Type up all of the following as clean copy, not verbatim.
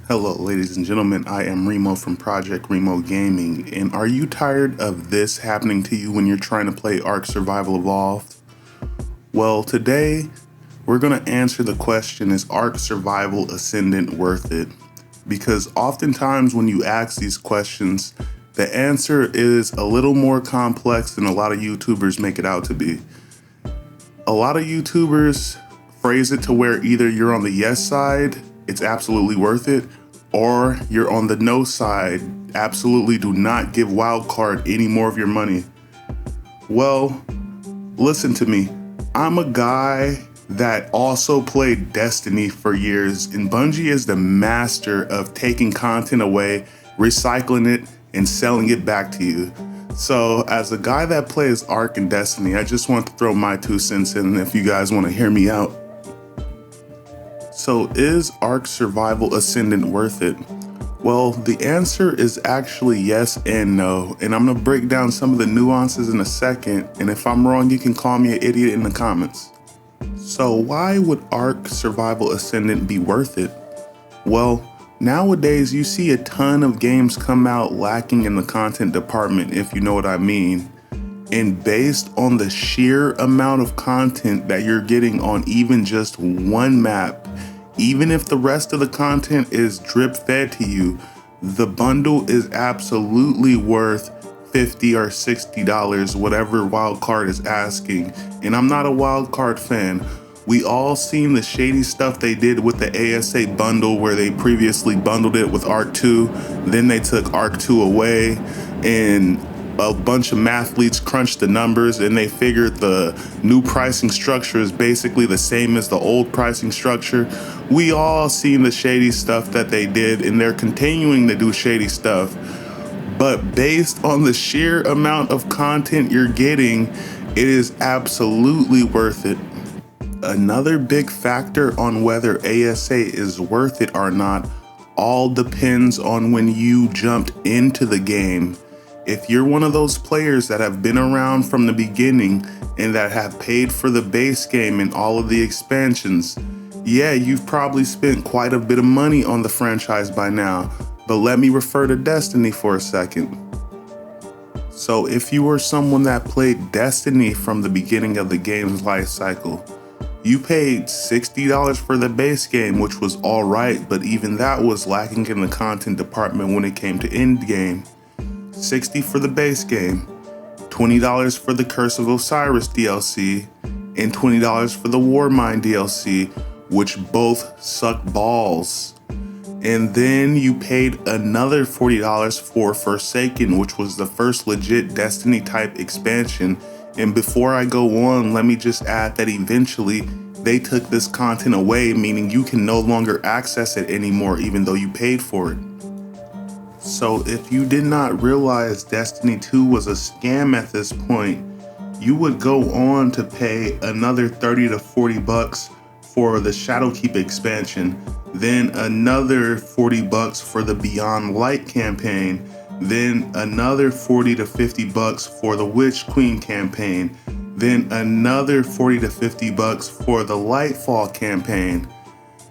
Hello ladies and gentlemen, I am Remo from Project Remo Gaming, and are you tired of this happening to you when you're trying to play Ark Survival Evolved? Well, today we're going to answer the question, is Ark Survival Ascended worth it? Because oftentimes when you ask these questions, the answer is a little more complex than a lot of YouTubers make it out to be. A lot of YouTubers phrase it to where either you're on the yes side, it's absolutely worth it, or you're on the no side, absolutely do not give wildcard any more of your money. Well, listen to me. I'm a guy that also played Destiny for years, and Bungie is the master of taking content away, recycling it, and selling it back to you. So as a guy that plays Ark and Destiny, I just want to throw my 2 cents in if you guys want to hear me out. So is Ark Survival Ascended worth it? Well, the answer is actually yes and no, and I'm gonna break down some of the nuances in a second, and if I'm wrong, you can call me an idiot in the comments. So why would Ark Survival Ascended be worth it? Well, nowadays you see a ton of games come out lacking in the content department, if you know what I mean. And based on the sheer amount of content that you're getting on even just one map, even if the rest of the content is drip fed to you, the bundle is absolutely worth $50 or $60, whatever wildcard is asking. And I'm not a wildcard fan. We all seen the shady stuff they did with the ASA bundle, where they previously bundled it with Ark 2, then they took Ark 2 away, and a bunch of mathletes crunched the numbers and they figured the new pricing structure is basically the same as the old pricing structure. We all seen the shady stuff that they did, and they're continuing to do shady stuff. But based on the sheer amount of content you're getting, it is absolutely worth it. Another big factor on whether ASA is worth it or not all depends on when you jumped into the game. If you're one of those players that have been around from the beginning and that have paid for the base game and all of the expansions, yeah, you've probably spent quite a bit of money on the franchise by now. But let me refer to Destiny for a second. So if you were someone that played Destiny from the beginning of the game's life cycle, you paid $60 for the base game, which was alright, but even that was lacking in the content department when it came to end game. $60 for the base game, $20 for the Curse of Osiris DLC, and $20 for the Warmind DLC, which both suck balls. And then you paid another $40 for Forsaken, which was the first legit Destiny type expansion. And before I go on, let me just add that eventually they took this content away, meaning you can no longer access it anymore even though you paid for it. So if you did not realize Destiny 2 was a scam at this point, you would go on to pay another $30 to $40 for the Shadowkeep expansion, then another $40 for the Beyond Light campaign, then another $40 to $50 for the Witch Queen campaign, then another $40 to $50 for the Lightfall campaign.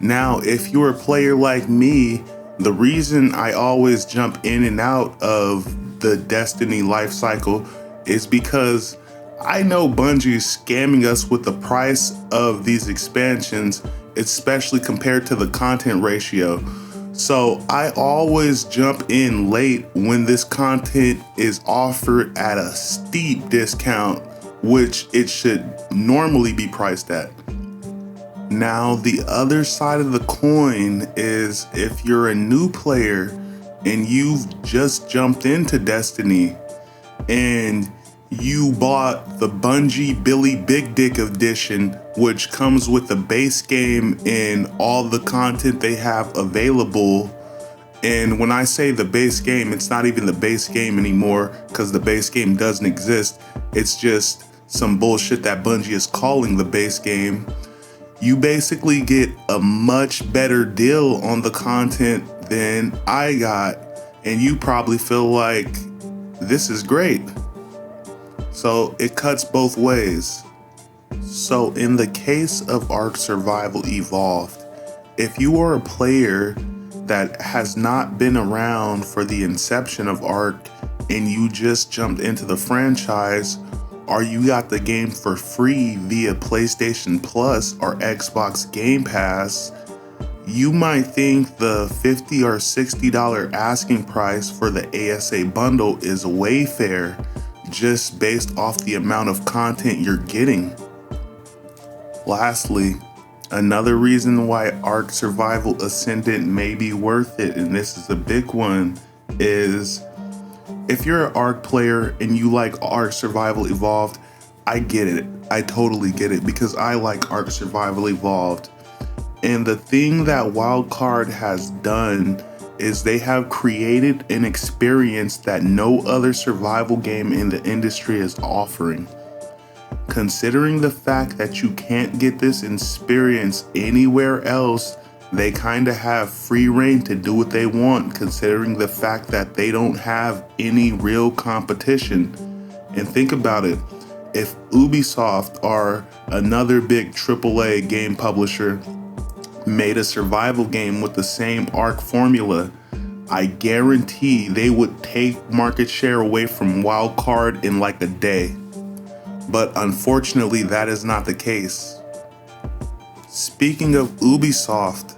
Now, if you're a player like me, the reason I always jump in and out of the Destiny life cycle is because I know Bungie is scamming us with the price of these expansions, especially compared to the content ratio. So I always jump in late when this content is offered at a steep discount, which it should normally be priced at. Now, the other side of the coin is if you're a new player and you've just jumped into Destiny and you bought the Bungie Billy Big Dick edition, which comes with the base game and all the content they have available. And when I say the base game, it's not even the base game anymore because the base game doesn't exist. It's just some bullshit that Bungie is calling the base game. You basically get a much better deal on the content than I got, and you probably feel like this is great. So it cuts both ways. So in the case of Ark Survival Evolved, if you are a player that has not been around for the inception of Ark and you just jumped into the franchise, or you got the game for free via PlayStation Plus or Xbox Game Pass, you might think the $50 or $60 asking price for the ASA bundle is way fair, just based off the amount of content you're getting. Lastly, another reason why Ark Survival Ascended may be worth it, and this is a big one, is if you're an Ark player and you like Ark Survival Evolved, I get it. I totally get it, because I like Ark Survival Evolved. And the thing that Wildcard has done is they have created an experience that no other survival game in the industry is offering. Considering the fact that you can't get this experience anywhere else, they kind of have free reign to do what they want, considering the fact that they don't have any real competition. And think about it, if Ubisoft or another big AAA game publisher made a survival game with the same Ark formula, I guarantee they would take market share away from Wildcard in like a day. But unfortunately, that is not the case. Speaking of Ubisoft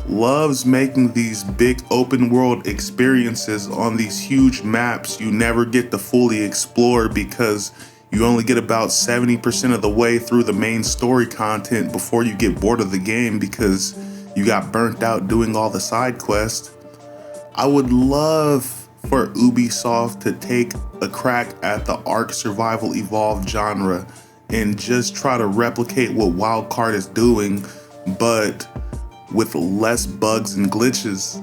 loves making these big open world experiences on these huge maps you never get to fully explore, because you only get about 70% of the way through the main story content before you get bored of the game because you got burnt out doing all the side quests. I would love for Ubisoft to take a crack at the Ark Survival Evolved genre and just try to replicate what Wildcard is doing, but with less bugs and glitches.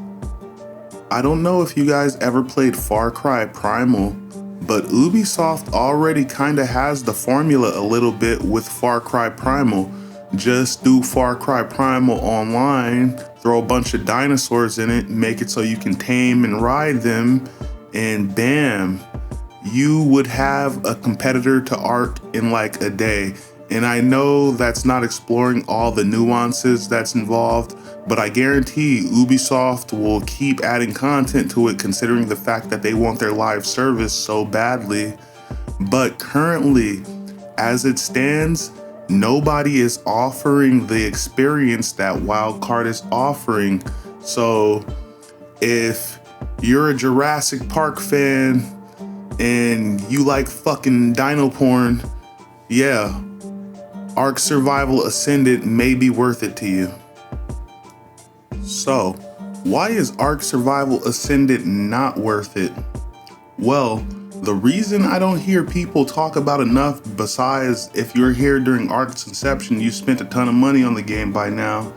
I don't know if you guys ever played Far Cry Primal, but Ubisoft already kind of has the formula a little bit with Far Cry Primal. Just do Far Cry Primal online, throw a bunch of dinosaurs in it, make it so you can tame and ride them, and bam, you would have a competitor to Ark in like a day. And I know that's not exploring all the nuances that's involved, but I guarantee Ubisoft will keep adding content to it, considering the fact that they want their live service so badly. But currently, as it stands, nobody is offering the experience that Wildcard is offering. So if you're a Jurassic Park fan and you like fucking dino porn, yeah, Ark Survival Ascended may be worth it to you. So, why is Ark Survival Ascended not worth it? Well, the reason I don't hear people talk about enough, besides if you're here during Ark's inception, you spent a ton of money on the game by now,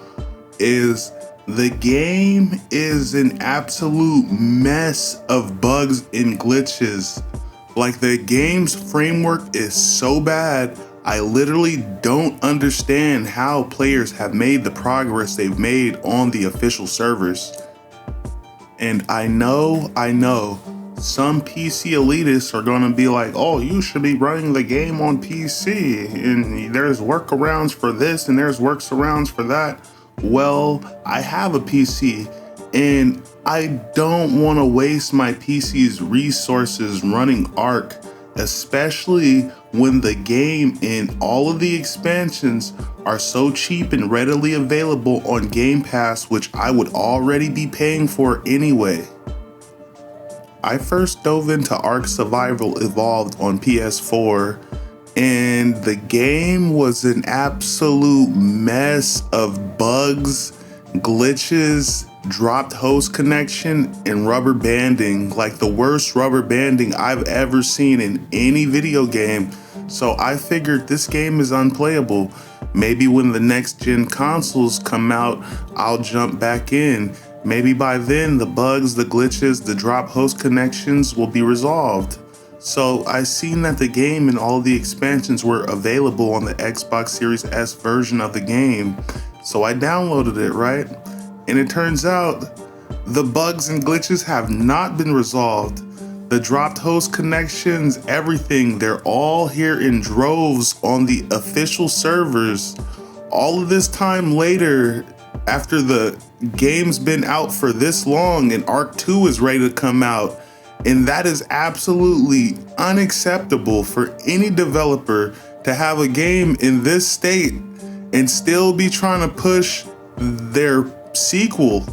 is the game is an absolute mess of bugs and glitches. Like, the game's framework is so bad, I literally don't understand how players have made the progress they've made on the official servers. And I know some PC elitists are gonna be like, oh, you should be running the game on PC, and there's workarounds for this and there's workarounds for that. Well, I have a PC and I don't want to waste my PC's resources running Ark, especially when the game and all of the expansions are so cheap and readily available on Game Pass, which I would already be paying for anyway. I first dove into ArkSurvival Evolved on PS4, and the game was an absolute mess of bugs, glitches, dropped host connection, and rubber banding, like the worst rubber banding I've ever seen in any video game. So I figured this game is unplayable. Maybe when the next gen consoles come out, I'll jump back in. Maybe by then the bugs, the glitches, the drop host connections will be resolved. So I seen that the game and all the expansions were available on the Xbox Series S version of the game. So I downloaded it, right? And it turns out the bugs and glitches have not been resolved. The dropped host connections, everything, they're all here in droves on the official servers. All of this time later, after the game's been out for this long and Ark 2 is ready to come out. And that is absolutely unacceptable for any developer to have a game in this state and still be trying to push their sequel.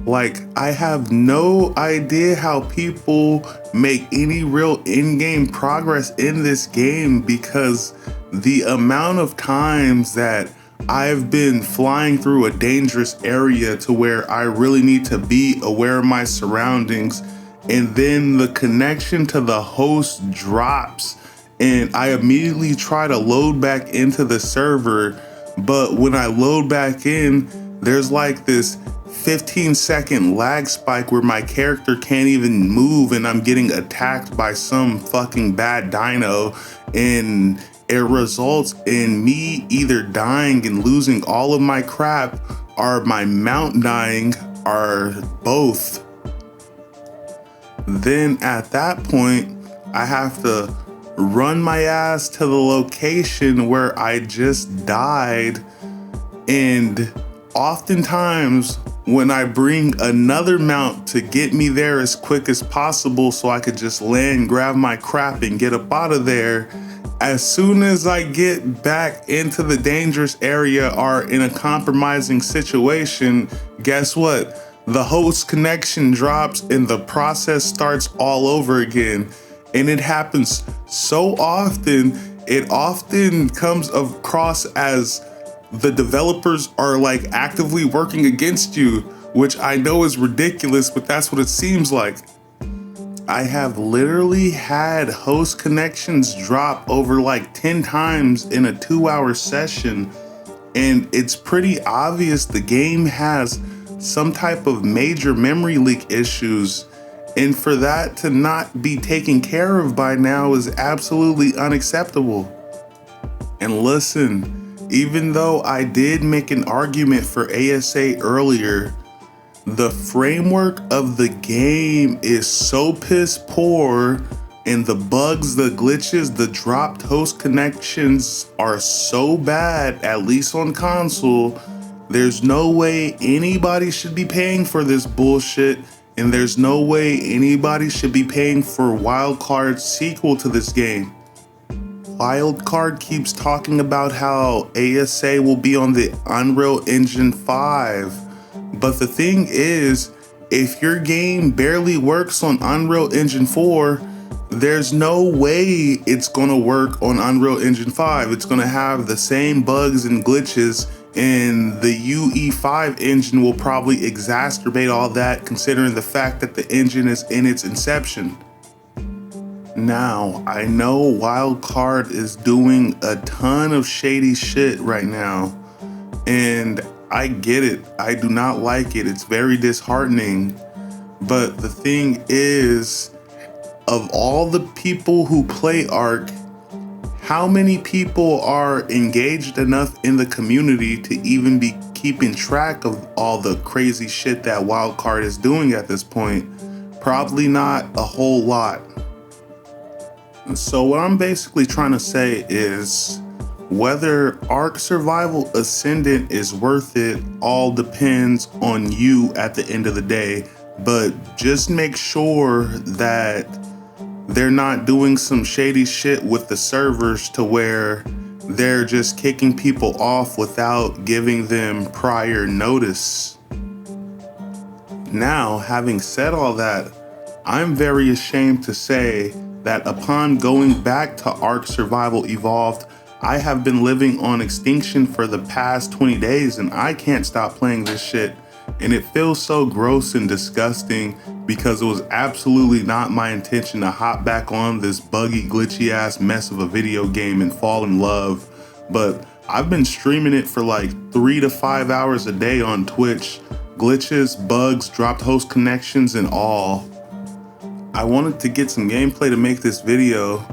Like, I have no idea how people make any real in-game progress in this game, because the amount of times that I've been flying through a dangerous area to where I really need to be aware of my surroundings, and then the connection to the host drops and I immediately try to load back into the server, but when I load back in, there's like this 15-second lag spike where my character can't even move and I'm getting attacked by some fucking bad dino, and it results in me either dying and losing all of my crap or my mount dying, or both. Then at that point, I have to run my ass to the location where I just died, and oftentimes when I bring another mount to get me there as quick as possible so I could just land, grab my crap, and get up out of there, as soon as I get back into the dangerous area or in a compromising situation, guess what? The host connection drops and the process starts all over again. And it happens so often, it often comes across as the developers are like actively working against you, which I know is ridiculous, but that's what it seems like. I have literally had host connections drop over like 10 times in a 2-hour session, and it's pretty obvious the game has some type of major memory leak issues, and for that to not be taken care of by now is absolutely unacceptable. And listen, even though I did make an argument for ASA earlier, the framework of the game is so piss poor, and the bugs, the glitches, the dropped host connections are so bad, at least on console. There's no way anybody should be paying for this bullshit, and there's no way anybody should be paying for Wildcard's sequel to this game. Wildcard keeps talking about how ASA will be on the Unreal Engine 5. But the thing is, if your game barely works on Unreal Engine 4, there's no way it's gonna work on Unreal Engine 5. It's gonna have the same bugs and glitches, and the UE5 engine will probably exacerbate all that, considering the fact that the engine is in its inception. Now, I know Wildcard is doing a ton of shady shit right now, and I get it. I do not like it. It's very disheartening. But the thing is, of all the people who play Ark, how many people are engaged enough in the community to even be keeping track of all the crazy shit that Wildcard is doing at this point? Probably not a whole lot. So what I'm basically trying to say is, whether Ark Survival Ascended is worth it all depends on you at the end of the day, but just make sure that they're not doing some shady shit with the servers to where they're just kicking people off without giving them prior notice. Now, having said all that, I'm very ashamed to say that upon going back to Ark Survival Evolved, I have been living on extinction for the past 20 days and I can't stop playing this shit. And it feels so gross and disgusting because it was absolutely not my intention to hop back on this buggy, glitchy ass mess of a video game and fall in love. But I've been streaming it for like 3 to 5 hours a day on Twitch. Glitches, bugs, dropped host connections, and all. I wanted to get some gameplay to make this video,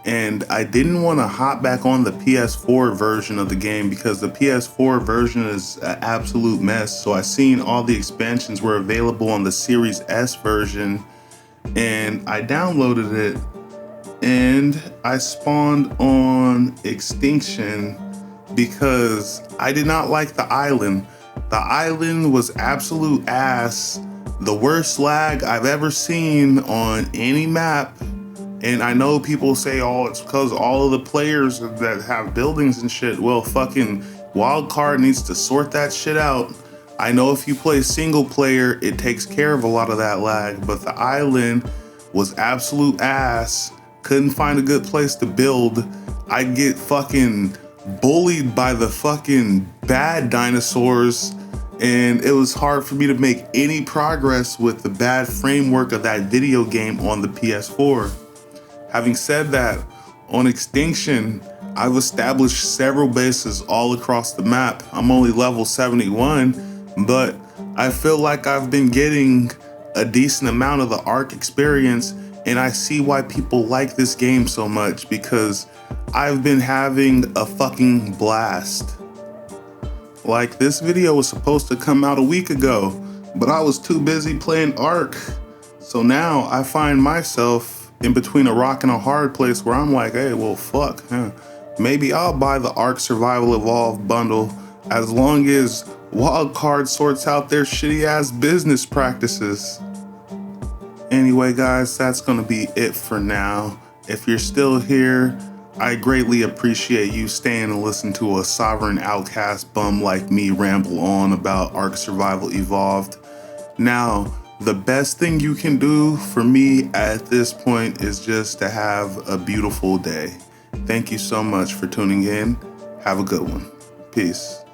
and I didn't want to hop back on the PS4 version of the game because the PS4 version is an absolute mess. So I seen all the expansions were available on the Series S version, and I downloaded it, and I spawned on Extinction because I did not like the island. The island was absolute ass. The worst lag I've ever seen on any map. And I know people say, oh, it's because all of the players that have buildings and shit. Well, fucking Wildcard needs to sort that shit out. I know if you play single player, it takes care of a lot of that lag, but the island was absolute ass. Couldn't find a good place to build. I'd get fucking bullied by the fucking bad dinosaurs, and it was hard for me to make any progress with the bad framework of that video game on the PS4. Having said that, on Extinction, I've established several bases all across the map. I'm only level 71, but I feel like I've been getting a decent amount of the Ark experience, and I see why people like this game so much, because I've been having a fucking blast. Like, this video was supposed to come out a week ago, but I was too busy playing Ark. So now I find myself in between a rock and a hard place where I'm like, hey, well, fuck. Maybe I'll buy the arksurvivalevolved bundle as long as Wildcard sorts out their shitty ass business practices. Anyway, guys, that's gonna be it for now. If you're still here, I greatly appreciate you staying and listening to a sovereign outcast bum like me ramble on about Ark Survival Evolved. Now, the best thing you can do for me at this point is just to have a beautiful day. Thank you so much for tuning in. Have a good one. Peace.